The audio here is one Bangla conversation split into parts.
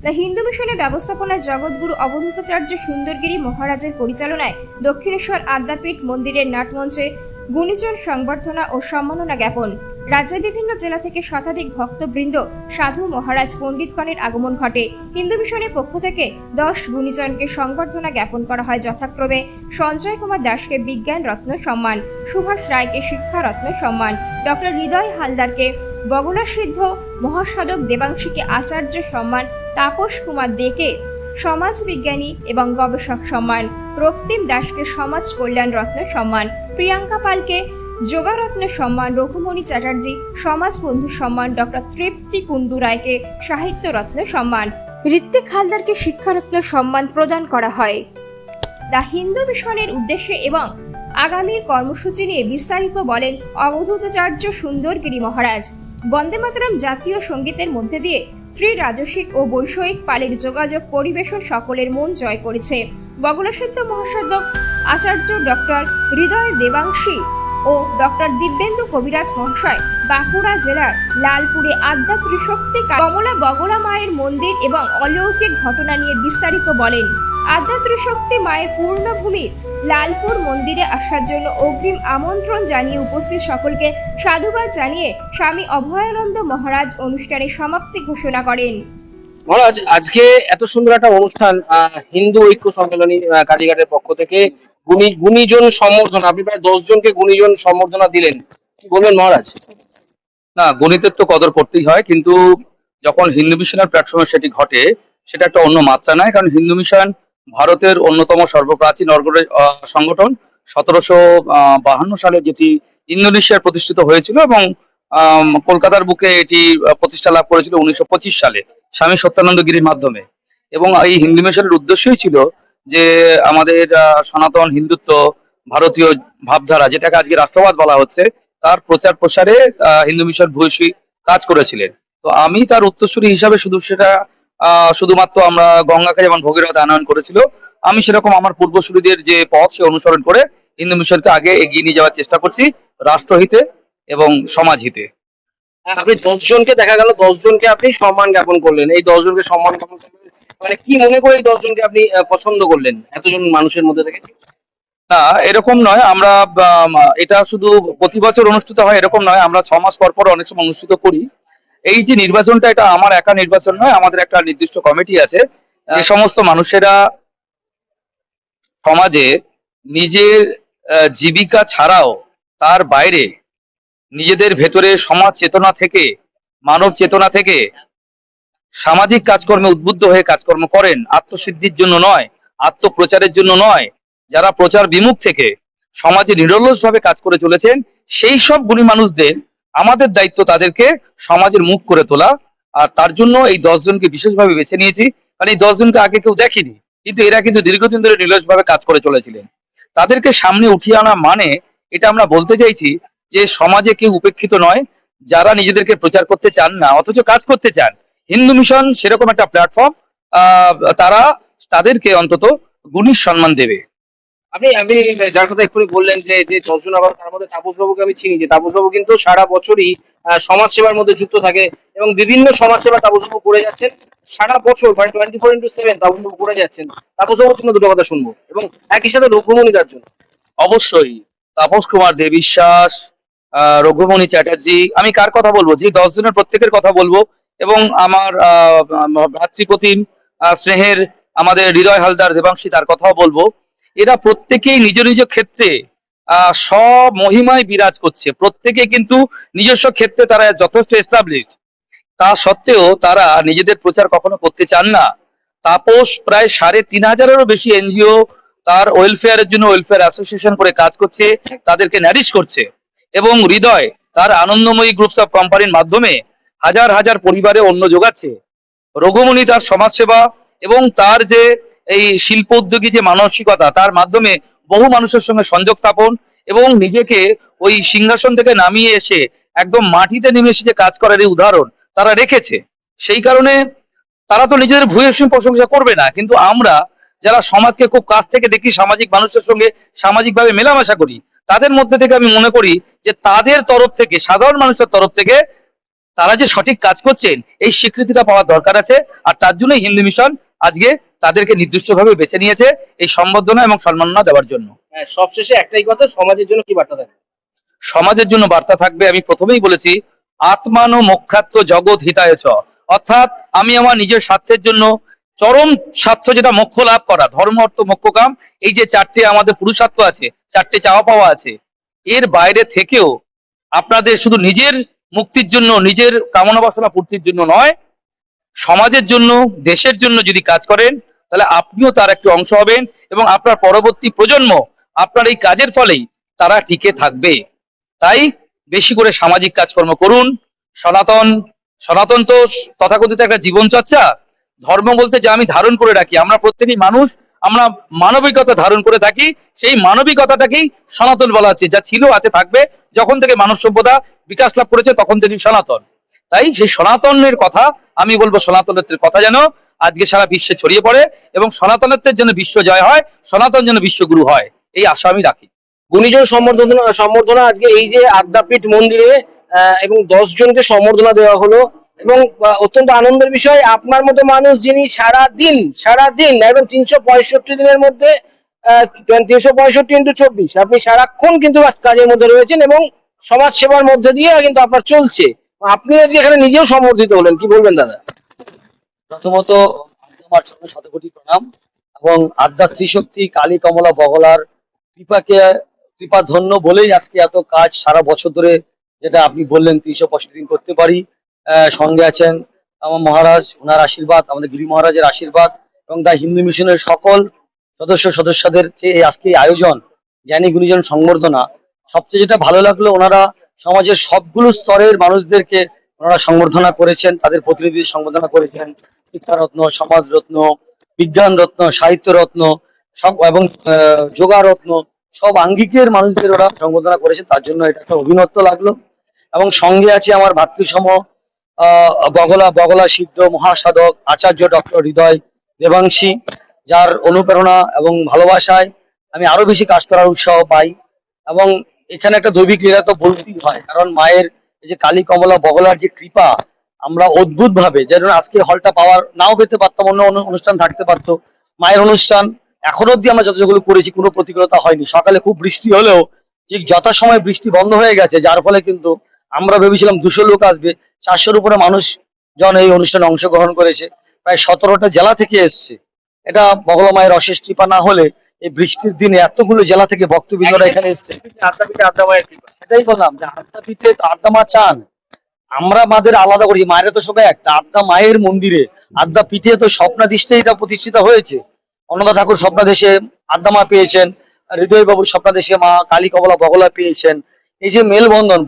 দ্য হিন্দু মিশনের ব্যবস্থাপনায় জগৎগুরু অবধূতাচার্য সুন্দরগিরি মহারাজের পরিচালনায় দক্ষিণেশ্বর আদ্যাপীঠ মন্দিরের নাটমঞ্চে গুণীজন সংবর্ধনা ও সম্মাননা জ্ঞাপন। রাজ্যের বিভিন্ন জেলা থেকে শতাধিক ভক্তবৃন্দ, সাধু মহারাজ, পণ্ডিতগণের আগমন ঘটে। হিন্দু মিশনের পক্ষ থেকে 10 গুণীজনকে সংবর্ধনা জ্ঞাপন করা হয় যথাক্রমে সঞ্জয় কুমার দাসকে বিজ্ঞান রত্ন সম্মান, সুভাষ রায়কে শিক্ষা রত্ন সম্মান, ডক্টর হৃদয় হালদারকে বগলা সিদ্ধ, মহাসাধক দেবাংশীকে আচার্য সম্মান, তাপস কুমার দেকে সমাজ বিজ্ঞানী এবং গবেষক সম্মান, রক্তিম দাসকে সমাজ কল্যাণ রত্ন সম্মান, প্রিয়াঙ্কা পালকে যোগারত্ন সম্মান, রঘুমণি চ্যাটার্জি সমাজ বন্ধু সম্মান, ডক্টর তৃপ্তি কুণ্ডু রায়কে সাহিত্য রত্ন সম্মান, ঋত্বিক হালদারকে শিক্ষারত্ন সম্মান প্রদান করা হয়। দ্য হিন্দু মিশনের উদ্দেশ্যে এবং আগামীর কর্মসূচি নিয়ে বিস্তারিত বলেন অবধূতাচার্য সুন্দরগিরি মহারাজ। বন্দে মাতরম জাতীয় সঙ্গীতের মধ্যে দিয়ে শ্রী রাজসিক ও বৈষয়িক পালের যোগাযোগ পরিবেশন সকলের মন জয় করেছে। বগলাসিদ্ধ মহাসাধক আচার্য ডক্টর হৃদয় দেবাংশী ও ডক্টর দিব্যেন্দু কবিরাজ মহাশয় বাঁকুড়া জেলার লালপুরে আদ্যা ত্রিশক্তি কমলা বগলা মায়ের মন্দির এবং অলৌকিক ঘটনা নিয়ে বিস্তারিত বলেন। আদ্যা ত্রিশক্তি মায়ের পূর্ণভূমি লালপুর মন্দিরে আসার জন্য অগ্রিম আমন্ত্রণ জানিয়ে উপস্থিত সকলকে সাধুবাদ জানিয়ে স্বামী অভয়ানন্দ মহারাজ অনুষ্ঠানের সমাপ্তি ঘোষণা করেন। মহারাজ, আজকে এত সুন্দর একটা অনুষ্ঠান হিন্দু ঐক্য সম্মেলনী কালীঘাটের পক্ষ থেকে গুণীজন সম্বর্ধনা, আপনি প্রায় 10 জনকে গুণীজন সম্বর্ধনা দিলেন, কি বলবেন মহারাজ? না, গণিতের তো কদর করতেই হয়, কিন্তু যখন হিন্দু মিশনের প্ল্যাটফর্মে সেটি ঘটে সেটা একটা অন্য মাত্রা নেয়। কারণ হিন্দু মিশন ভারতের অন্যতম সর্বপ্রাচীন সংগঠন। 1752 সালে যেটি ইন্দোনেশিয়ার প্রতিষ্ঠিত হয়েছিল এবং কলকাতার বুকে এটি প্রতিষ্ঠা লাভ করেছিল 1925 সালে স্বামী সত্যানন্দ গিরির মাধ্যমে। এবং এই হিন্দু মিশনের উদ্দেশ্যই ছিল যে আমাদের সনাতন হিন্দুত্ব, ভারতীয় ভাবধারা, যেটাকে আজকে রাষ্ট্রবাদ বলা হচ্ছে, তার প্রচার প্রসারে হিন্দু মিশন ভূয়সী কাজ করেছিলেন। তো আমি তার উত্তরসূরি হিসাবে শুধুমাত্র আমরা গঙ্গাকে যেমন ভগীরথ আনয়ন করেছিল, আমি সেরকম আমার পূর্বসূরীদের যে পথ সে অনুসরণ করে হিন্দু মিশনকে আগে এগিয়ে নিয়ে যাওয়ার চেষ্টা করছি রাষ্ট্রহিতে এবং সমাজ হিতে। আপনি 10 জনকে দেখা গেল, 10 জনকে আপনি সম্মান জ্ঞাপন করলেন। এই 10 জনকে সম্মান জ্ঞাপন করলেন, মানে কি মনে করে এই 10 জনকে আপনি পছন্দ করলেন এতজন মানুষের মধ্যে থেকে? না, এরকম নয়। আমরা এটা শুধু প্রতি বছর অনুষ্ঠিত হয় এরকম নয়, আমরা 6 মাস পর পর অনেক সময় অনুষ্ঠিত করি। এই যে নির্বাচনটা, এটা আমার একা নির্বাচন নয়, আমাদের একটা নির্দিষ্ট কমিটি আছে। যে সমস্ত মানুষেরা সমাজে নিজের জীবিকা ছাড়াও তার বাইরে নিজেদের ভেতরে সমাজ চেতনা থেকে, মানব চেতনা থেকে সামাজিক কাজকর্মে উদ্বুদ্ধ হয়ে কাজকর্ম করেন, আত্মসিদ্ধির জন্য নয়, আত্মপ্রচারের জন্য নয়, যারা প্রচার বিমুখ থেকে সমাজে নিরলসভাবে কাজ করে চলেছেন, সেই সব গুণী মানুষদের আমাদের দায়িত্ব তাদেরকে সমাজের মুখ করে তোলা। আর তার জন্য এই 10 জনকে বিশেষভাবে বেছে নিয়েছি, কারণ এই 10 জনকে আগে কেউ দেখেনি, কিন্তু এরা কিন্তু দীর্ঘদিন ধরে নিরলসভাবে কাজ করে চলেছিলেন। তাদেরকে সামনে উঠিয়ে আনা মানে এটা আমরা বলতে চাইছি যে সমাজে কেউ উপেক্ষিত নয়, যারা নিজেদেরকে প্রচার করতে চান না অথচ কাজ করতে চান। হিন্দু মিশন সেরকম একটা প্ল্যাটফর্ম, তারা তাদেরকে অন্তত গুণী সম্মান দেবে। আপনি আপনি যার কথা এক্ষুনি বললেন যে যে 10 জন আবার, তার মধ্যে তাপস বাবুকে আমি চিনি। যে তাপস বাবু কিন্তু সারা বছরই সমাজ সেবার মধ্যে যুক্ত থাকে এবং বিভিন্ন সমাজ সেবা তাপস বাবু করে যাচ্ছেন সারা বছর, মানে 24x7 তাপস বাবু করে যাচ্ছেন। তাপস বাবুর জন্য দুটো কথা শুনবো এবং একই সাথে রঘুমণি তার জন্য। অবশ্যই তাপস কুমার দে বিশ্বাস, রঘুমণি চ্যাটার্জি, আমি কার কথা বলবো, যে 10 জনের প্রত্যেকের কথা বলবো। এবং আমার ভ্রাতৃপ্রতিম স্নেহের আমাদের হৃদয় হালদার দেবাংশী, তার কথাও বলবো। এরা প্রত্যেকেই নিজ নিজ ক্ষেত্রে স্বমহিমায় বিরাজ করছে। প্রত্যেকে কিন্তু নিজস্ব ক্ষেত্রে তারা যথেষ্ট এস্টাবলিশড, তা সত্ত্বেও তারা নিজেদের প্রচার কখনো করতে চান না। তাপস প্রায় 3,500-এরও বেশি এনজিও তার ওয়েলফেয়ারের জন্য ওয়েলফেয়ার অ্যাসোসিয়েশন করে কাজ করছে, তাদেরকে ন্যারিশ করছে। এবং হৃদয় তার আনন্দময়ী গ্রুপস অফ কোম্পানির মাধ্যমে হাজার হাজার পরিবারে অন্ন যোগাচ্ছে। রঘুমণি তার সমাজসেবা এবং তার যে এই শিল্প উদ্যোগী যে মানসিকতা, তার মাধ্যমে বহু মানুষের সঙ্গে সংযোগ স্থাপন এবং নিজেকে ওই সিংহাসন থেকে নামিয়ে এসে একদম মাটিতে নেমে এসে যে কাজ করার এই উদাহরণ তারা রেখেছে। সেই কারণে তারা তো নিজেদের ভূয়সী প্রশংসা করবে না, কিন্তু আমরা যারা সমাজকে খুব কাছ থেকে দেখি, সামাজিক মানুষের সঙ্গে সামাজিকভাবে মেলামেশা করি, তাদের মধ্যে থেকে আমি মনে করি যে তাদের তরফ থেকে, সাধারণ মানুষের তরফ থেকে তারা যে সঠিক কাজ করছেন এই স্বীকৃতিটা পাওয়ার দরকার আছে। আর তার জন্য হিন্দু মিশন আজকে তাদেরকে নির্দিষ্টভাবে বেছে নিয়েছে এই সম্বর্ধনা এবং সম্মাননা দেওয়ার জন্য। হ্যাঁ, সবশেষে একটাই কথা, সমাজের জন্য কি বার্তা থাকবে? সমাজের জন্য বার্তা থাকবে, আমি প্রথমেই বলেছি, আত্মানো মোক্ষাত্ম জগৎ হিতায় চ। অর্থাৎ আমি আমার নিজের স্বার্থের জন্য, চরম স্বার্থ যেটা মোক্ষ লাভ করা, ধর্ম অর্থ মোক্ষ কাম, এই যে চারটে আমাদের পুরুষার্থ আছে, চারটে চাওয়া পাওয়া আছে, এর বাইরে থেকেও আপনাদের শুধু নিজের মুক্তির জন্য, নিজের কামনা বাসনা পূর্তির জন্য নয়, সমাজের জন্য, দেশের জন্য যদি কাজ করেন তাহলে আপনিও তার একটি অংশ হবেন এবং আপনার পরবর্তী প্রজন্ম আপনার এই কাজের ফলেই তারা টিকে থাকবে। তাই বেশি করে সামাজিক কাজকর্ম করুন। সনাতন সনাতন তো তথাকথিত একটা জীবন চর্চা। ধর্ম বলতে যে আমি ধারণ করে রাখি, আমরা প্রত্যেকই মানুষ, আমরা মানবিকতা ধারণ করে থাকি, সেই মানবিকতাটাকেই সনাতন বলা আছে, যা ছিল আছে থাকবে। যখন থেকে মানব সভ্যতা বিকাশ লাভ করেছে তখন থেকে সনাতন। তাই সেই সনাতনের কথা আমি বলবো, সনাতনত্বের কথা যেন আজকে সারা বিশ্বে ছড়িয়ে পড়ে এবং সনাতনত্বের জন্য বিশ্ব জয় হয়, সনাতন যেন বিশ্বগুরু হয়, এই আশা আমি রাখি। গুণীজন সম্বর্ধনা আজকে এই যে আদ্যাপীঠ মন্দিরে এবং 10 জনকে সম্বর্ধনা দেওয়া হলো, এবং অত্যন্ত আনন্দের বিষয়, আপনার মতো মানুষ যিনি সারাদিন এবং 365 দিনের মধ্যে 365 × 24 আপনি সারাক্ষণ কিন্তু কাজের মধ্যে রয়েছেন এবং সমাজ সেবার মধ্যে দিয়ে কিন্তু আপনার চলছে। আপনি আজকে এখানে নিজেও সম্বর্ধিত হলেন, কি বলবেন দাদা? প্রথমত আমার জন্য শতকোটি প্রণাম এবং আদ্যা ত্রিশক্তি কালী কমলা বগলার কৃপাকে, কৃপা ধন্য বলেই আজকে এত কাজ সারা বছর ধরে, যেটা আপনি বললেন 365 দিন করতে পারি। সঙ্গে আছেন আমার মহারাজ, ওনার আশীর্বাদ, আমাদের গিরি মহারাজের আশীর্বাদ এবং দা হিন্দু মিশনের সকল সদস্যদের যে আজকে এই আয়োজন জ্ঞানী গুণীজন সংবর্ধনা, সবচেয়ে যেটা ভালো লাগলো, ওনারা সমাজের সবগুলো স্তরের মানুষদেরকে ওনারা সংবর্ধনা করেছেন, তাদের প্রতিনিধি সংবর্ধনা করেছেন। শিক্ষারত্ন, সমাজরত্ন, বিজ্ঞান রত্ন, সাহিত্য রত্ন সব এবং যোগারত্ন, সব আঙ্গিকের মানুষদের ওরা সংবর্ধনা করেছেন, তার জন্য এটা একটা অভিনত্ব লাগলো। এবং সঙ্গে আছে আমার ভাতৃসম বগলা সিদ্ধ মহাসাধক আচার্য ডক্টর হৃদয় দেবাংশী, যার অনুপ্রেরণা এবং ভালোবাসায় আমি আরো বেশি কাজ করার উৎসাহ পাই। এবং এখানে একটা দৈবিক লীলা তো বলতেই হয়, কারণ মায়ের এই যে কালী কমলা বগলার যে কৃপা, আমরা অদ্ভুত ভাবে, যেন আজকে হলটা পাওয়ার নাও পেতে পারতাম, অন্য অনুষ্ঠান থাকতে পারতো, মায়ের অনুষ্ঠান এখন অব্দি আমরা যতগুলো করেছি কোনো প্রতিকূলতা হয়নি। সকালে খুব বৃষ্টি হলেও ঠিক যথাসময়ে বৃষ্টি বন্ধ হয়ে গেছে, যার ফলে কিন্তু আমরা ভেবেছিলাম 200 লোক আসবে, 400-র উপরে মানুষ জন এই অনুষ্ঠানে অংশগ্রহণ করেছে, প্রায় 17টা জেলা থেকে এসছে। এটা বগলা মায়ের অশেষ কৃপা না হলে এই বৃষ্টির দিনে এতগুলো জেলা থেকে ভক্তবৃন্দরা এখানে এসছে। আদ্যাপীঠে আদ্যা মায়ের কৃপা। সেটাই বললাম যে আদ্যাপীঠে তো আদ্যা মা চান, আমরা মাদের আলাদা করি, মায়ের তো সবাই একটা। আদ্যা মায়ের মন্দিরে, আদ্যা পীঠে তো স্বপ্নাদেশে এটা প্রতিষ্ঠিত হয়েছে। অন্নদা ঠাকুর স্বপ্নাদেশে আদ্যা মা পেয়েছেন, হৃদয় বাবু স্বপ্নাদেশে মা কালী কমলা বগলা পেয়েছেন। এই যে মেলবন্ধন,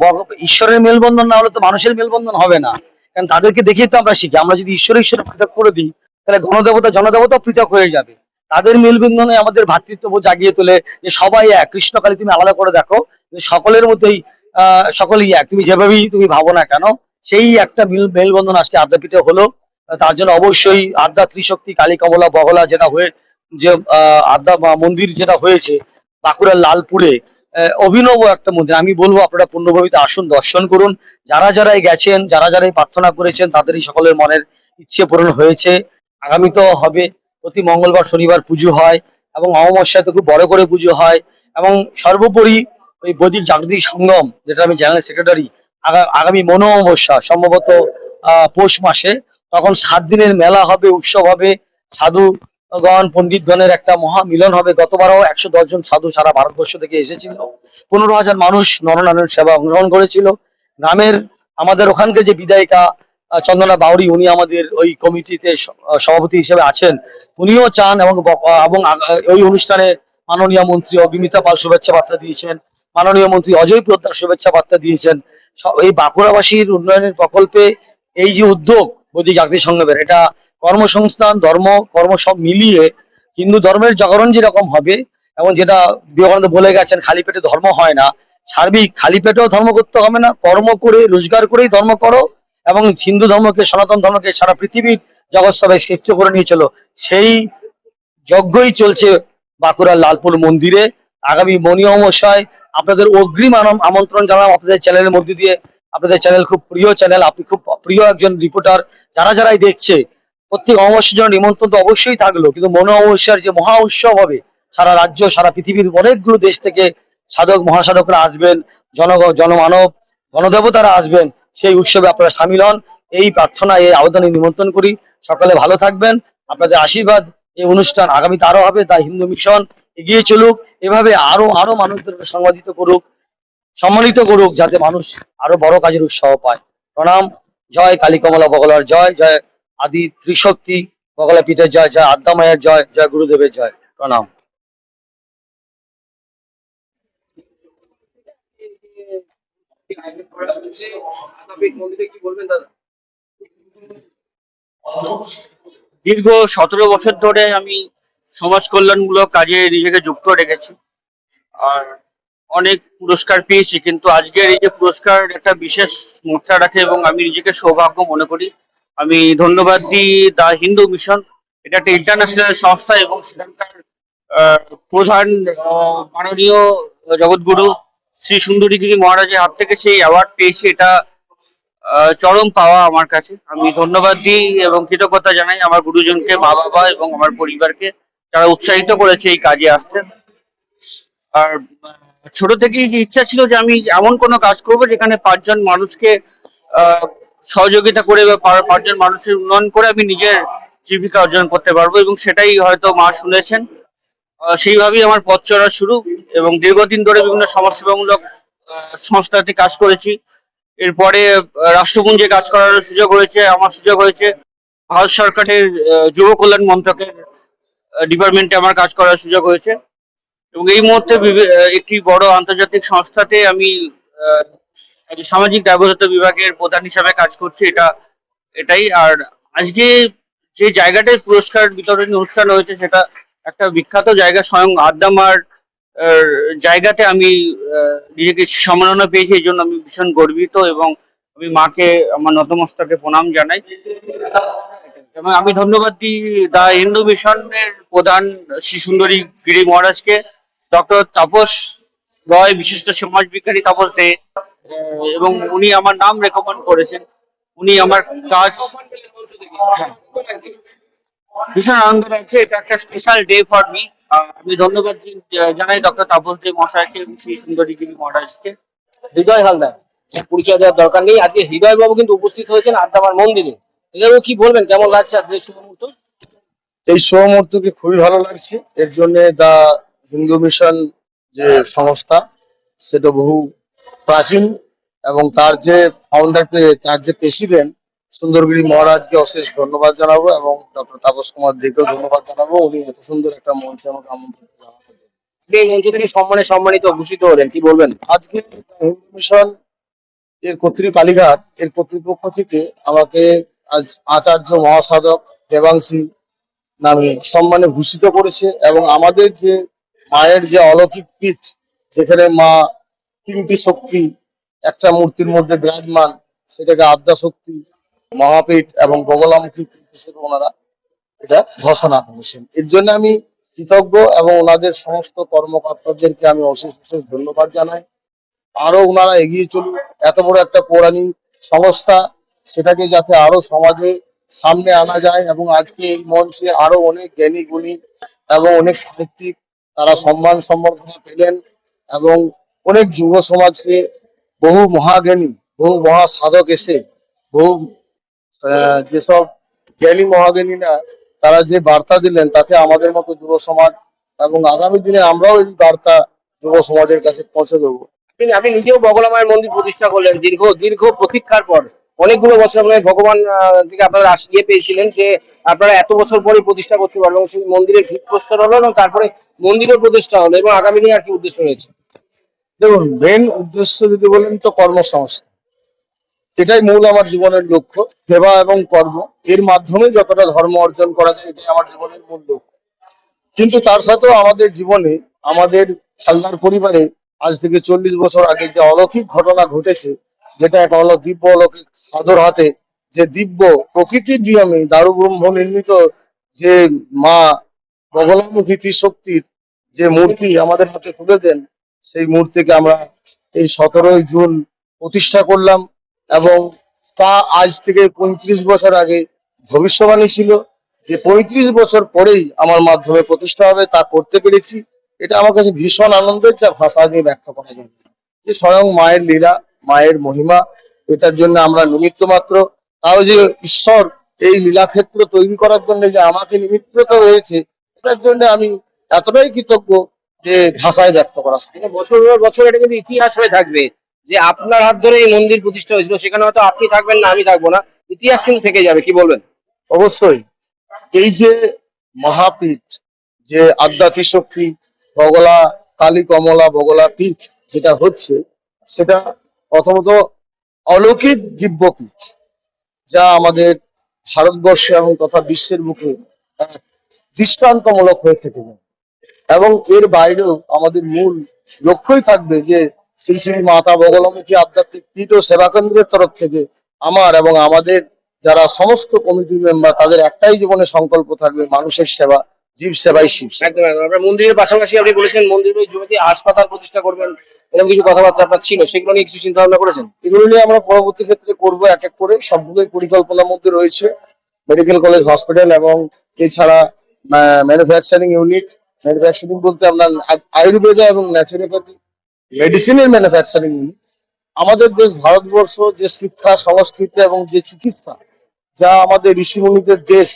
ঈশ্বরের মেলবন্ধন না হলে তো মানুষের মেলবন্ধন হবে না, কারণ তাদেরকে দেখিয়ে তো আমরা শিখি। আমরা যদি ঈশ্বর পৃথক করে দিই তাহলে গণদেবতা জনদেবতা পৃথক হয়ে যাবে। তাদের মেলবন্ধনে আমাদের ভ্রাতৃত্ববোধ জাগিয়ে তোলে, যে সবাই এক। কৃষ্ণকালী তুমি আলাদা করে দেখো, যে সকলের মধ্যেই সকলেই এক, তুমি যেভাবেই তুমি ভাবো না কেন, সেই একটা মেলবন্ধন আজকে আদ্যাপীঠে হলো। তার জন্য অবশ্যই আদ্যা ত্রিশক্তি কালী কমলা বগলা যেটা হয়ে, যে আদ্যা মন্দির যেটা হয়েছে বাঁকুড়ার লালপুরে, অভিনব একটা মন্দির। আমি বলবো আপনারা পূর্ণভূমিতে আসুন, দর্শন করুন। যারা যারাই গেছেন, যারা যারাই প্রার্থনা করেছেন, তাদেরই সকলের মনের ইচ্ছে পূরণ হয়েছে। আগামী তো হবে, প্রতি মঙ্গলবার শনিবার পুজো হয় এবং অমাবস্যায় তো খুব বড় করে পুজো হয়। এবং সর্বোপরি ওই বৈদিক জাগতিক সঙ্গম, যেটা আমি জেনারেল সেক্রেটারি, আগামী মনো অমাবস্যা সম্ভবত পৌষ মাসে, তখন 7 দিনের মেলা হবে, উৎসব হবে, সাধুগণ পণ্ডিতগণের একটা মহা মিলন হবে। গতবারও 110 জন সাধু সারা ভারতবর্ষ থেকে এসেছিল, 15,000 মানুষ নরনারায়ণ সেবা অংশগ্রহণ করেছিল। গ্রামের আমাদের ওখানকে যে বিধায়িকা চন্দনা বাউরি, উনি আমাদের ওই কমিটিতে সভাপতি হিসেবে আছেন, উনিও চান এবং ওই অনুষ্ঠানে মাননীয় মন্ত্রী অবিমিতা পাল শুভেচ্ছা বার্তা দিয়েছেন, মাননীয় মন্ত্রী অজয় প্রদ্দার শুভেচ্ছা বার্তা দিয়েছেন। এই বাঁকুড়াবাসীর উন্নয়নের প্রকল্পে এই যে উদ্যোগ বৈদিক জাগতিক সংগমের, এটা কর্মসংস্থান, ধর্ম, কর্ম সব মিলিয়ে হিন্দু ধর্মের জাগরণ যেরকম হবে, এবং যেটা বিবেকানন্দ বলে গেছেন, খালি পেটে ধর্ম হয় না। সার্বিক খালি পেটেও ধর্ম করতে হবে না, কর্ম করে রোজগার করেই ধর্ম করো। এবং হিন্দু ধর্মকে, সনাতন ধর্মকে সারা পৃথিবীর জগৎ সবাই শ্রেষ্ঠ করে নিয়েছিল, সেই যজ্ঞই চলছে বাঁকুড়ার লালপুর মন্দিরে। আগামী মনি অমাবস্যায় আপনাদের অগ্রিম আমন্ত্রণ জানালাম আপনাদের চ্যানেলের মধ্যে দিয়ে। আপনাদের চ্যানেল খুব প্রিয় চ্যানেল, আপনি খুব প্রিয় একজন রিপোর্টার। যারাই দেখছে প্রত্যেক অমাবস্যার জন্য নিমন্ত্রণ তো অবশ্যই থাকলো, কিন্তু মনো অমাবস্যার যে মহা উৎসব হবে, সারা রাজ্য সারা পৃথিবীর অনেকগুলো দেশ থেকে সাধক মহাসাধকরা আসবেন, জনমানব গণদেবতারা আসবেন, সেই উৎসবে আপনারা সামিল হন, এই প্রার্থনা, এই আবেদনে নিমন্ত্রণ করি। সকালে ভালো থাকবেন, আপনাদের আশীর্বাদ এই অনুষ্ঠান আগামীতে আরো হবে। তাই হিন্দু মিশন এগিয়ে চলুক, এভাবে আরো আরো মানুষদেরকে সম্মানিত করুক, যাতে মানুষ আরো বড় কাজের উৎসাহ পায়। প্রণাম। জয় কালী কমলা বগলার জয়, জয় আদি ত্রিশক্তি বগলা পীঠের জয়, জয় আদ্যা মায়ের জয়, জয় গুরুদেবের জয়। প্রণাম। আদ্যাপীঠ মন্দিরে কি বলবেন দাদা? দীর্ঘ 17 বছর ধরে আমি সমাজ কল্যাণমূলক কাজে নিজেকে যুক্ত রেখেছি, আর অনেক পুরস্কার পেয়েছি, কিন্তু আজকের এই যে পুরস্কার একটা বিশেষ মাত্রা রাখে এবং আমি নিজেকে সৌভাগ্য মনে করি। আমি ধন্যবাদ দিই দা হিন্দু মিশন। এটা একটা ইন্টারন্যাশনাল সংস্থা এবং সেখানকার আহ, প্রধান মাননীয় জগৎগুরু শ্রী সুন্দরীগিরি মহারাজের হাত থেকে সেই অ্যাওয়ার্ড পেয়েছি। এটা চরম পাওয়া আমার কাছে। আমি ধন্যবাদ দিই এবং কৃতজ্ঞতা জানাই আমার গুরুজনকে, মা বাবা এবং আমার পরিবারকে, যারা উৎসাহিত করেছে এই কাজে আসতে। আর ছোট থেকেই যে ইচ্ছা ছিল যে আমি এমন কোনো কাজ করব যেখানে 5 জন মানুষকে আহ, সহযোগিতা করে বা 5 জন মানুষের উন্নয়ন করে আমি নিজের জীবিকা অর্জন করতে পারবো, এবং সেটাই হয়তো মা শুনেছেন। সেইভাবেই আমার পথ চলা শুরু, এবং দীর্ঘদিন ধরে বিভিন্ন সমাজসেবামূলক সংস্থাতে কাজ করেছি। এরপরে রাষ্ট্রপুঞ্জে কাজ করার সুযোগ হয়েছে, আমার সুযোগ হয়েছে ভারত সরকারের যুব কল্যাণ মন্ত্রকের ডিপার্টমেন্টে আমার কাজ করার সুযোগ হয়েছে, এবং এই মুহূর্তে একটি বড় আন্তর্জাতিক সংস্থাতে আমি আহ, একটি সামাজিক দায়বদ্ধতা বিভাগের প্রধান হিসাবে কাজ করছি। এটাই। আর আজকে যে জায়গাটায় পুরস্কার বিতরণী অনুষ্ঠান হয়েছে, সেটা একটা বিখ্যাত জায়গা, স্বয়ং আদ্যামার জায়গাতে আমি নিজেকে সম্মাননা পেয়েছি। এই জন্য আমি ভীষণ গর্বিত, এবং আমি মাকে আমার নতমস্তকে প্রণাম জানাই। এবং আমি ধন্যবাদ দিই দা হিন্দু মিশনের প্রধান শ্রী সুন্দরী গিরি মহারাজকে, ডক্টর তাপস রয়, বিশিষ্ট সমাজ বিজ্ঞানী তাপস দে, এবং উনি আমার নাম রেকমেন্ড করেছেন। উনি আমার কাজ, হ্যাঁ, ভীষণ আনন্দ লাগছে। এটা একটা স্পেশাল ডে ফর মি। আমি ধন্যবাদ জানাই ডক্টর তাপস দে মহাশয়কে, শ্রী সুন্দরী গিরি মহারাজকে। হৃদয় হালদার, পরিচয় দেওয়ার দরকার নেই। আজকে হৃদয় বাবু কিন্তু উপস্থিত হয়েছেন আদ্যামার মন্দিরে। হৃদয় বাবু কি বলবেন, কেমন লাগছে আজকের শুভ মুহূর্ত? এই শুভ মুহূর্তকে খুবই ভালো লাগছে। এর জন্য দা হিন্দু মিশন যে সংস্থা, সেটা বহু প্রাচীন, এবং তার যে ফাউন্ডার, তার যে প্রেসিডেন্ট সুন্দরগিরি মহারাজকে অশেষ ধন্যবাদ জানাবো, এবং ডক্টর তাপস কুমার দেকেও ধন্যবাদ জানাবো। উনি এত সুন্দর একটা মঞ্চে আমাকে আমন্ত্রণ জানানোর জন্য। এই মঞ্চ থেকে সম্মানিত ভূষিত হলেন, কি বলবেন? আজকে হিন্দু মিশন এর কালীঘাট এর কর্তৃপক্ষ থেকে আমাকে আজ আচার্য মহাসাধক দেবাংশী নামে সম্মানে ভূষিত করেছে, এবং আমাদের যে মায়ের যে অলৌকিক পীঠ, যেখানে মা তিনটি শক্তি একটা মূর্তির মধ্যে বিরাজমান, সেটাকে আদ্যা শক্তি মহাপীঠ এবং বগলামুখী পীঠ হিসেবে ওনারা এটা ঘোষণা করেছেন। এর জন্য আমি কৃতজ্ঞ, এবং ওনাদের সমস্ত কর্মকর্তাদেরকে আমি অশেষ অশেষ ধন্যবাদ জানাই। আরো ওনারা এগিয়ে চলুন, এত বড় একটা পৌরাণিক সংস্থা, সেটাকে যাতে আরো সমাজে সামনে আনা যায়, এবং আজকে এই মঞ্চে আরো অনেক জ্ঞানী গুণী এবং অনেক সাহিত্যিক তারা সম্মান সম্বর্ধনা পেলেন, এবং অনেক যুব সমাজকে বহু মহাজ্ঞানী, বহু মহা সাধক এসে, বহু যেসব জ্ঞানী মহাজ্ঞানীরা তারা যে বার্তা দিলেন, তাতে আমাদের মতো যুব সমাজ, এবং আগামী দিনে আমরাও এই বার্তা যুব সমাজের কাছে পৌঁছে দেবো। আপনি নিজেও বগলা মায়ের মন্দির প্রতিষ্ঠা করলেন দীর্ঘ দীর্ঘ প্রতীক্ষার পর। অনেকগুলো বছর আপনার ভগবান থেকে আপনারা পেয়েছিলেন যে আপনারা এত বছর পরে প্রতিষ্ঠা করতে পারবেন, এবং সেই মন্দিরের ভিতপ্রস্তর হলো, এবং তারপরে মন্দিরের প্রতিষ্ঠা হলো, এবং আগামী দিনে আর কি উদ্দেশ্য রয়েছে? দেখুন, মেন উদ্দেশ্য যদি বলেন তো কর্মসংস্থান, এটাই মূল আমার জীবনের লক্ষ্য। সেবা এবং কর্ম, এর মাধ্যমে যতটা ধর্ম অর্জন করা যায়, এটাই আমার জীবনের মূল লক্ষ্য। কিন্তু তার সাথেও আমাদের জীবনে, আমাদের হালদার পরিবারে আজ থেকে 40 বছর আগে যে অলৌকিক ঘটনা ঘটেছে, যেটা এক দিব্য অলৌকিক সাধুর হাতে, যে দিব্য প্রকৃতির নিয়মে দারু ব্রহ্ম নির্মিত যে মা বগলামুখী ত্রিশক্তির যে মূর্তি আমাদের হাতে তুলে দেন, সেই মূর্তিকে আমরা এই 17ই জুন প্রতিষ্ঠা করলাম, এবং তা আজ থেকে 35 বছর আগে ভবিষ্যবাণী ছিল যে 35 বছর পরেই আমার মাধ্যমে প্রতিষ্ঠা হবে, তা করতে পেরেছি। এটা আমার কাছে ভীষণ আনন্দের, যা ভাষা দিয়ে ব্যাখ্যা করা যাবে না। যে স্বয়ং মায়ের লীলা, মায়ের মহিমা, এটার জন্য আমরা নিমিত্ত মাত্র। তাও যে ঈশ্বর এই লীলাক্ষেত্র তৈরি করার জন্য যে আমাকে নিমিত্ত হয়েছে, এটার জন্য আমি এতটাই কৃতজ্ঞ যে ভাষায় ব্যক্ত করা সম্ভব মানে বছর পর বছর এটা কিন্তু ইতিহাস হয়ে থাকবে যে আপনার হাত ধরে এই মন্দির প্রতিষ্ঠা হয়েছিল। সেখানে হয়তো আপনি থাকবেন না, আমি থাকবো না, ইতিহাস কিন্তু থেকে যাবে। কি বলবেন? অবশ্যই। এই যে মহাপীঠ, যে আধ্যাত্মিক শক্তি বগলা কালী কমলা বগলা পীঠ যেটা হচ্ছে, সেটা প্রথমত অলৌকিক দিব্যপীঠ, যা আমাদের ভারতবর্ষে এবং তথা বিশ্বের বুকে এক দৃষ্টান্তমূলক হয়ে থেকে যায়। এবং এর বাইরেও আমাদের মূল লক্ষ্যই থাকবে যে শ্রী শ্রী মাতা বগলামুখী আধ্যাত্মিক পীঠ ও সেবা কেন্দ্রের তরফ থেকে আমার এবং আমাদের যারা সমস্ত কমিটি মেম্বার, তাদের একটাই জীবনে সংকল্প থাকবে মানুষের সেবা, জীব সেবাই শিব সেবা। একদম একদম। আপনার মন্দিরের পাশাপাশি আপনি বলেছেন মন্দিরের ওই জমিতে হাসপাতাল প্রতিষ্ঠা করবেন, এরকম কিছু কথাবার্তা আপনার ছিল, সেগুলো নিয়ে কিছু চিন্তা ভাবনা করেছেন? এগুলো নিয়ে আমরা পরবর্তী ক্ষেত্রে করবো, এক এক করে সবগুলোই পরিকল্পনার মধ্যে রয়েছে। মেডিকেল কলেজ হসপিটাল এবং এছাড়া ম্যানুফ্যাকচারিং ইউনিট। ম্যানুফ্যাকচারিং বলতে আমরা আয়ুর্বেদা এবং ন্যাচুরোপ্যাথি মেডিসিনের ম্যানুফ্যাকচারিং ইউনিট। আমাদের দেশ ভারতবর্ষ যে শিক্ষা সংস্কৃতি এবং যে চিকিৎসা, যা আমাদের ঋষি মুনিদের দেশ,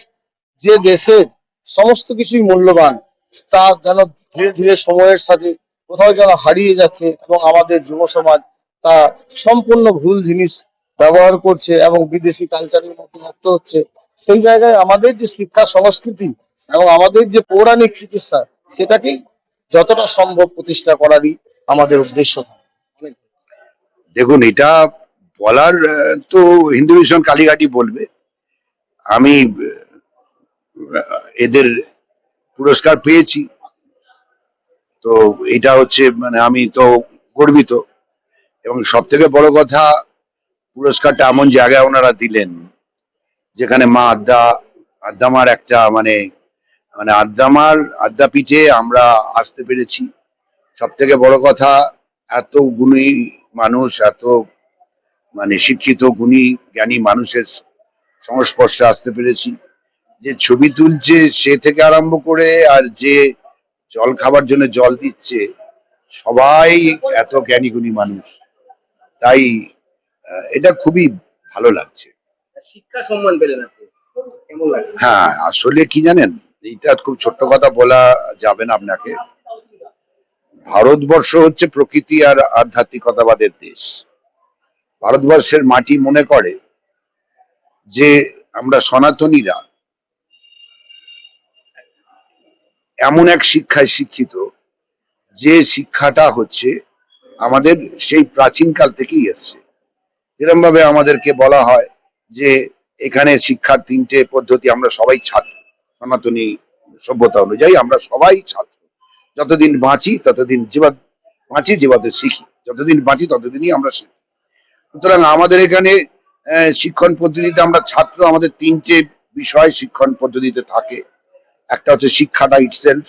যে দেশের সমস্ত কিছুই মূল্যবান, তা যেন ধীরে ধীরে সময়ের সাথে কোথাও যেন হারিয়ে যাচ্ছে এবং আমাদের যুব সমাজ তা সম্পূর্ণ ভুল জিনিস ব্যবহার করছে এবং বিদেশি কালচারের মধ্যে মুক্ত হচ্ছে। সেই জায়গায় আমাদের যে শিক্ষা সংস্কৃতি এবং আমাদের যে পৌরাণিক চিকিৎসা, সেটাকেই যতটা সম্ভব প্রতিষ্ঠা করারই আমাদের উদ্দেশ্য থাকে। দেখুন, এটা বলার তো হিন্দু মিশন কালীঘাটই বলবে। আমি এদের পুরস্কার পেয়েছি, তো এটা হচ্ছে মানে আমি তো গর্বিত। এবং সব থেকে বড় কথা, পুরস্কারটা এমন জায়গায় ওনারা দিলেন যেখানে মা আদ্দামার একটা মানে মানে আদ্যাপীঠে আমরা আসতে পেরেছি। সব থেকে বড় কথা, এত গুণী মানুষ, এত মানে শিক্ষিত গুণী জ্ঞানী মানুষের সংস্পর্শে আসতে পেরেছি। যে ছবি তুলছে সে থেকে আরম্ভ করে আর যে জল খাবার জন্য জল দিচ্ছে, সবাই এত জ্ঞানী গুণী মানুষ। তাই এটা খুবই ভালো লাগছে। শিক্ষা সম্মান পেলেন আপনি, কেমন লাগছে? হ্যাঁ, আসলে কি জানেন, এইটা খুব ছোট্ট কথা বলা যাবে না আপনাকে। ভারতবর্ষ হচ্ছে প্রকৃতি আর আধ্যাত্মিকতাবাদের দেশ। ভারতবর্ষের মাটি মনে করে যে আমরা সনাতনীরা এমন এক শিক্ষায় শিক্ষিত, যে শিক্ষাটা হচ্ছে আমাদের সেই প্রাচীনকাল থেকেই এসছে। এরকম ভাবে আমাদেরকে বলা হয় যে এখানে শিক্ষার 3টে পদ্ধতি, আমরা সবাই ছাত্র। সনাতনী সভ্যতা অনুযায়ী আমরা সবাই ছাত্র। যতদিন বাঁচি ততদিন বাঁচি, জীবাতে শিখি। যতদিন বাঁচি ততদিনই আমরা শিখি। সুতরাং আমাদের এখানে শিক্ষণ পদ্ধতিতে আমরা ছাত্র, আমাদের 3টে বিষয় শিক্ষণ পদ্ধতিতে থাকে। একটা হচ্ছে শিক্ষাটা ইটসেলফ,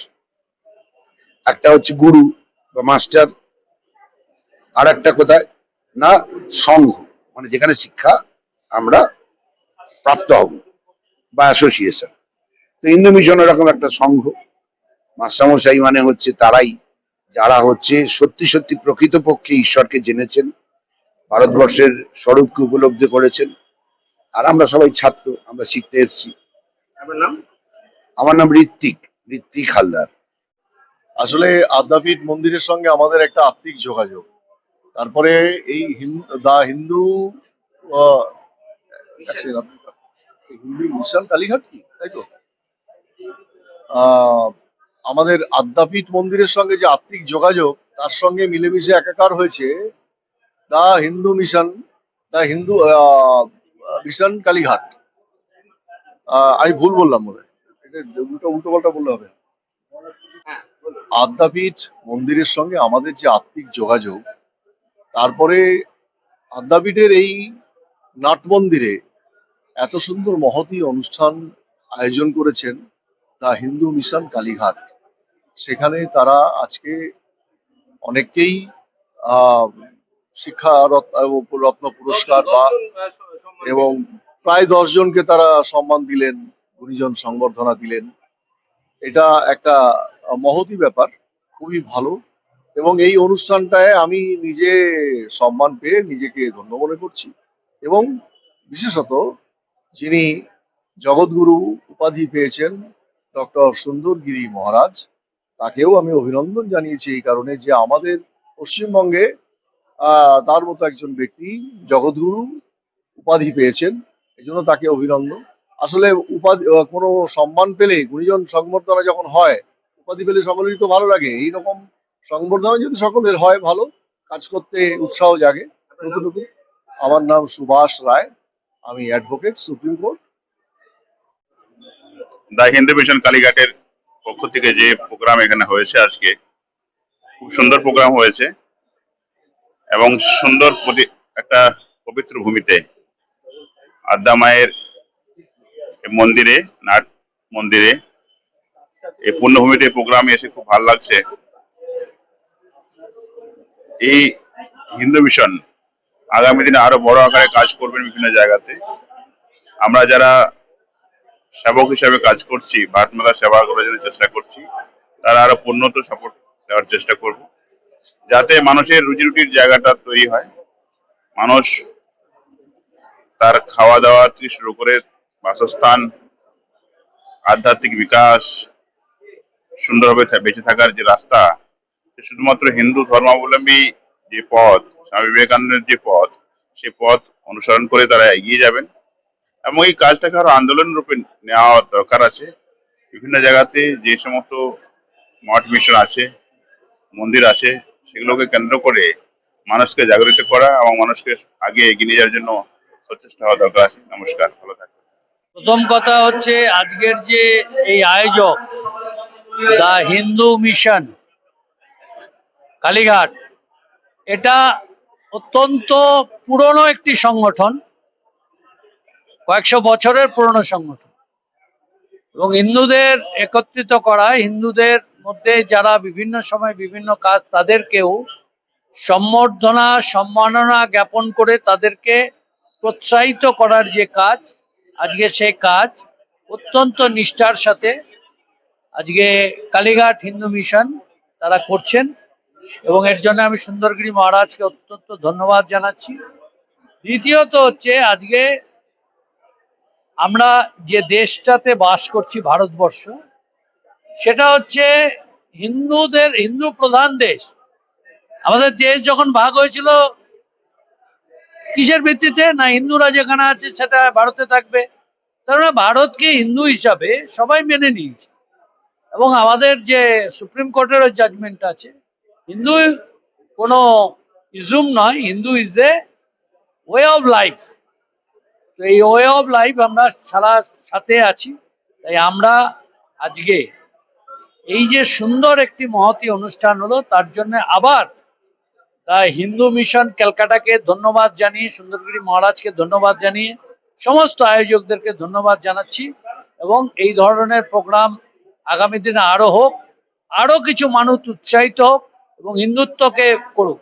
একটা হচ্ছে গুরু বা মাস্টার, আর একটা কোথায় না সংঘ, মানে যেখানে শিক্ষা আমরা প্রাপ্ত হব, বা অ্যাসোসিয়েশন। তো হিন্দু মিশন এরকম একটা সংঘ। মাস্টারমশাই মানে হচ্ছে তারাই যারা হচ্ছে সত্যি সত্যি প্রকৃতপক্ষে ঈশ্বরকে জেনেছেন, ভারতবর্ষের স্বরূপকে উপলব্ধি করেছেন। আর আমরা সবাই ছাত্র, আমরা শিখতে এসেছি। আপনার নাম? আমার নাম ঋত্বিক হালদার। আসলে আদ্যাপীঠ মন্দিরের সঙ্গে আমাদের একটা আত্মিক যোগাযোগ। তারপরে এই হিন্দু আহ, হিন্দু মিশন কালীঘাট কি, তাই তো? আহ, আমাদের আদ্যাপীঠ মন্দিরের সঙ্গে যে আত্মিক যোগাযোগ, তার সঙ্গে মিলেমিশে একাকার হয়েছে হিন্দু মিশন, হিন্দু মিশন কালীঘাট। আমি ভুল বললাম মনে হয়, এটা উল্টো পাল্টা বললে হবে। আদ্যাপীঠ মন্দিরের সঙ্গে আমাদের যে আত্মিক যোগাযোগ, তারপরে আদ্যাপীঠের এই নাট মন্দিরে এত সুন্দর মহতী অনুষ্ঠান আয়োজন করেছেন হিন্দু মিশন কালীঘাট। সেখানে তারা আজকে অনেককেই আহ শিক্ষা রত্ন পুরস্কার এবং প্রায় 10 জনকে তারা সম্মান দিলেন, গুণীজন সংবর্ধনা দিলেন। এটা একটা মহতী ব্যাপার, খুবই ভালো। এবং এই অনুষ্ঠানটায় আমি নিজে সম্মান পেয়ে নিজেকে ধন্য মনে করছি। এবং বিশেষত যিনি জগৎগুরু উপাধি পেয়েছেন ডক্টর সুন্দরগিরি মহারাজ, তাকেও আমি অভিনন্দন জানিয়েছি এই কারণে যে আমাদের পশ্চিমবঙ্গে তার মতো একজন ব্যক্তি জগৎগুরু উপাধি পেয়েছেন, এই জন্য তাকে অভিনন্দন। আসলে উপাধি কোনো সম্মান পেলে, গুণীজন সংবর্ধনা যখন হয়, উপাধি পেলে সকলেরই তো ভালো লাগে। এইরকম সংবর্ধনা যদি সকলের হয়, ভালো, কাজ করতে উৎসাহ জাগে নতুন নতুন। আমার নাম সুভাষ রায়, আমি অ্যাডভোকেট, সুপ্রিম কোর্ট। দা হিন্দু মিশন কালীঘাটের পক্ষ থেকে যে প্রোগ্রাম এখানে হয়েছে আজকে, খুব সুন্দর প্রোগ্রাম হয়েছে এবং সুন্দর একটা পবিত্র ভূমিতে আদ্যা মায়ের মন্দিরে, নাট মন্দিরে, এই পুণ্যভূমিতে প্রোগ্রামে এসে খুব ভালো লাগছে। এই হিন্দু মিশন আগামী দিনে আরো বড় আকারে কাজ করবেন বিভিন্ন জায়গাতে। আমরা যারা সেবক হিসেবে কাজ করছি, ভারত মাতা সেবা করার জন্য চেষ্টা করছি, তারা আরো উন্নত সাপোর্ট দেওয়ার চেষ্টা করব, যাতে মানুষের রুজি রুটির জায়গাটা তৈরি হয়। মানুষ তার খাওয়া দাওয়া থেকে শুরু করে বাসস্থান, আধ্যাত্মিক বিকাশ, সুন্দরভাবে বেঁচে থাকার যে রাস্তা, শুধুমাত্র হিন্দু ধর্মাবলম্বী যে পথ, স্বামী বিবেকানন্দের যে পথ, সেই পথ অনুসরণ করে তারা এগিয়ে যাবেন। এবং এই কাজটাকে আরো আন্দোলন রূপে নেওয়া দরকার আছে। বিভিন্ন জায়গাতে যে সমস্ত মঠ মিশন আছে, মন্দির আছে, সেগুলোকে কেন্দ্র করে মানুষকে জাগরিত করা এবং মানুষকে আগে এগিয়ে নিয়ে যাওয়ার জন্য সচেষ্ট হওয়া দরকার আছে। নমস্কার, ভালো থাকবেন। প্রথম কথা হচ্ছে, আজকের যে এই আয়োজক দা হিন্দু মিশন কালীঘাট, এটা অত্যন্ত পুরনো একটি সংগঠন, কয়েকশো বছরের পুরনো সংগঠন। এবং হিন্দুদের একত্রিত করা, হিন্দুদের মধ্যে যারা বিভিন্ন সময় বিভিন্ন কাজ, তাদেরকেও সম্বর্ধনা সম্মাননা জ্ঞাপন করে তাদেরকে প্রোৎসাহিত করার যে কাজ, আজকে সেই কাজ অত্যন্ত নিষ্ঠার সাথে আজকে কালীঘাট হিন্দু মিশন তারা করছেন। এবং এর জন্য আমি সুন্দরগিরি মহারাজকে অত্যন্ত ধন্যবাদ জানাচ্ছি। দ্বিতীয়ত হচ্ছে, আজকে আমরা যে দেশটাতে বাস করছি, ভারতবর্ষ, সেটা হচ্ছে হিন্দু প্রধান দেশ। আমাদের দেশ যখন ভাগ হয়েছিল কিসের ভিত্তিতে? না, হিন্দুরা যেখানে আছে সেটা ভারতে থাকবে। তারা ভারতকে হিন্দু হিসাবে সবাই মেনে নিয়েছে। এবং আমাদের যে সুপ্রিম কোর্টের জাজমেন্ট আছে, হিন্দু কোনো ইজম নয়, Hindu is a way of life. তো এই ওয়ে অফ লাইফ আমরা সারা সাথে আছি। তাই আমরা আজকে এই যে সুন্দর একটি মহতী অনুষ্ঠান হলো, তার জন্য আবার তাই হিন্দু মিশন ক্যালকাটাকে ধন্যবাদ জানিয়ে, সুন্দরগিরি মহারাজকে ধন্যবাদ জানিয়ে, সমস্ত আয়োজকদেরকে ধন্যবাদ জানাচ্ছি। এবং এই ধরনের প্রোগ্রাম আগামী দিনে আরো হোক, আরো কিছু মানুষ উৎসাহিত হোক এবং হিন্দুত্বকে করুক।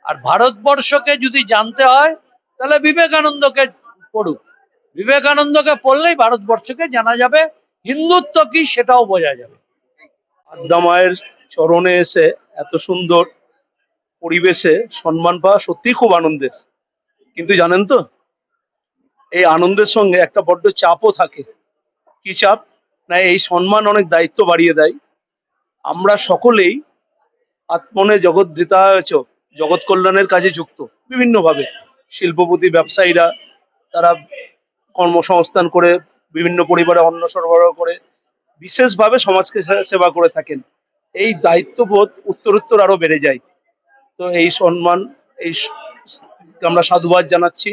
আর ভারতবর্ষকে যদি জানতে হয়, তাহলে বিবেকানন্দকে পড়ুক। বিবেকানন্দকে পড়লেই ভারতবর্ষকে জানা যাবে, হিন্দুত্ব কি সেটাও বোঝা যাবে। আদ্যা মায়ের চরণে এসে এত সুন্দর পরিবেশে সম্মান পাওয়া সত্যি খুব আনন্দের। কিন্তু জানেন তো, এই আনন্দের সঙ্গে একটা বড্ড চাপও থাকে। কি চাপ? না, এই সম্মান অনেক দায়িত্ব বাড়িয়ে দেয়। আমরা সকলেই আত্মনে জগৎ জগৎ কল্যাণের কাজে যুক্ত বিভিন্নভাবে। শিল্পপতি, ব্যবসায়ীরা, তারা কর্মসংস্থান করে বিভিন্ন পরিবারে অন্ন সরবরাহ করে বিশেষভাবে সমাজকে সেবা করে থাকেন। এই দায়িত্ববোধ উত্তরোত্তর আরো বেড়ে যায়। তো এই সম্মান, আমরা সাধুবাদ জানাচ্ছি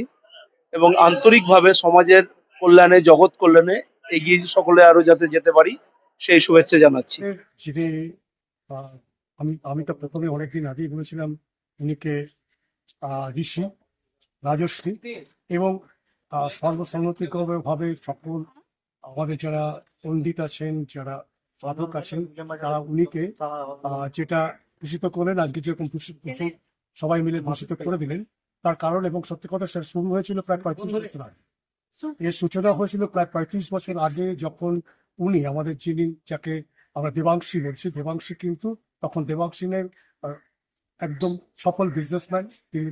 এবং আন্তরিকভাবে সমাজের কল্যাণে, জগৎ কল্যাণে এগিয়ে সকলে আরো যাতে যেতে পারি, সেই শুভেচ্ছা জানাচ্ছি। যিনি আমি তো প্রথমে অনেকদিন আগেই বলেছিলাম, উনিকে ঋষি, রাজর্ষি এবং সর্বসম্মতিকভাবে সকল আমাদের যারা পণ্ডিত আছেন, যারা সাধক আছেন, তারা উনিকে যেটা ভূষিত করলেন। আজকে যেরকম সবাই মিলে ভূষিত করে দিলেন। তার কারণ এবং সত্যি কথা সেটা শুরু হয়েছিল প্রায় 35 বছর আগে। এর সূচনা হয়েছিল প্রায় 35 বছর আগে, যখন উনি আমাদের যিনি যাকে আমরা দেবাংশী বলছি, দেবাংশী কিন্তু তখন দেবাংশীনের একদম সফল বিজনেসম্যান। তিনি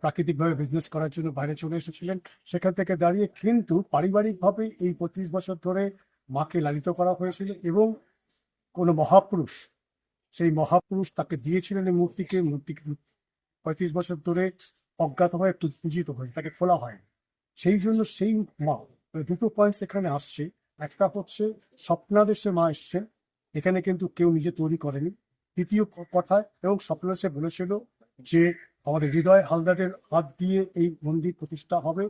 প্রাকৃতিকভাবে বিজনেস করার জন্য বাইরে চলে এসেছিলেন। সেখান থেকে দাঁড়িয়ে কিন্তু পারিবারিকভাবে এই 35 বছর ধরে মাকে লালিত করা হয়েছিল এবং কোনো মহাপুরুষ, সেই মহাপুরুষ তাকে দিয়েছিলেন এই মূর্তিকে 35 বছর ধরে অজ্ঞাত হয়ে একটু পূজিত হয়ে তাকে খোলা হয়। সেই জন্য সেই মা, দুটো পয়েন্টস এখানে আসছে। একটা হচ্ছে স্বপ্নাদেশে মা এসছেন, এখানে কিন্তু কেউ নিজে তৈরি করেনি। দ্বিতীয় কথা, এবং স্বপ্নাদেশে বলেছিল যে আমাদের হৃদয় হালদারের হাত দিয়ে এই মন্দির প্রতিষ্ঠা হবে